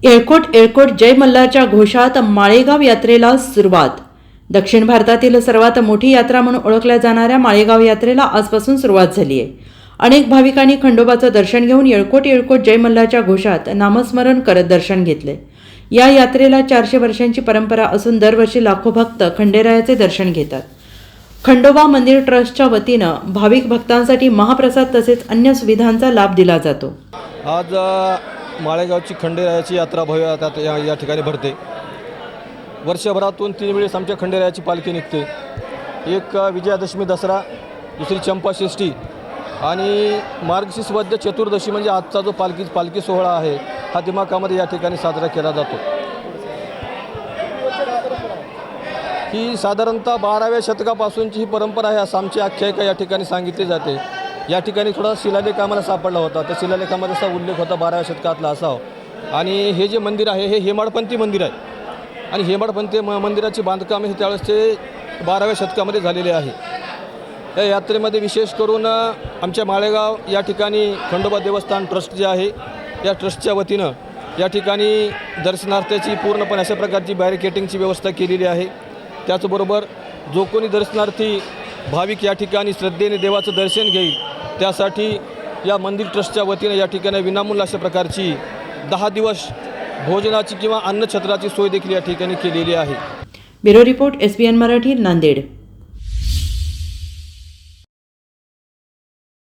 येळकोट येळकोट जय मल्हारच्या घोषात माळेगाव यात्रेला सुरुवात। दक्षिण भारतातील सर्वात मोठी यात्रा म्हणून ओळखल्या जाणाऱ्या माळेगाव यात्रेला आजपासून सुरुवात झाली आहे। अनेक भाविकांनी खंडोबाचं दर्शन घेऊन येळकोट येळकोट जय मल्हारच्या घोषात नामस्मरण करत दर्शन घेतले। या यात्रेला 400 वर्षांची परंपरा असून दरवर्षी लाखो भक्त खंडेरायाचे दर्शन घेतात। खंडोबा मंदिर ट्रस्टच्या वतीनं भाविक भक्तांसाठी महाप्रसाद तसेच अन्य सुविधांचा लाभ दिला जातो। आज माळेगावची खंडेरायाची यात्रा भव्य या ठिकाणी भरते। वर्षभरातून 3 वेळेस आमच्या खंडेरायाची पालखी निघते। एक विजयादशमी दसरा, दुसरी चंपाषष्ठी आणि मार्गशीर्ष वद्य चतुर्दशी म्हणजे आजचा जो पालखी सोहळा आहे हा दिमाखामध्ये या ठिकाणी साजरा केला जातो। ही साधारणतः 12व्या शतकापासूनची ही परंपरा आहे असं आमची आख्यायिका या ठिकाणी सांगितली जाते। या ठिकाणी थोडा शिलालेख आम्हाला सापडला होता, त्या शिलालेखामध्ये असा उल्लेख होता 12व्या शतकातला असावा। आणि हे जे मंदिर आहे हे हेमाडपंथी मंदिर आहे आणि हेमाडपंथी मंदिराची बांधकाम हे त्यावेळेस ते 12व्या शतकामध्ये झालेले आहे। या यात्रेमध्ये विशेष करून आमच्या माळेगाव या ठिकाणी खंडोबा देवस्थान ट्रस्ट जे आहे या ट्रस्टच्या वतीनं या ठिकाणी दर्शनार्थीची पूर्णपणे अशा प्रकारची बॅरिकेटिंगची व्यवस्था केलेली आहे। त्याचबरोबर जो कोणी दर्शनार्थी भाविक या ठिकाणी श्रद्धेने देवाचं दर्शन घेईल त्यासाठी या मंदिर ट्रस्टच्या वतीनं या ठिकाणी विनामूल्य अशा प्रकारची 10 दिवस भोजनाची किंवा अन्नछत्राची सोय देखील या ठिकाणी केलेली आहे। Bureau report SBN Marathi, Nanded.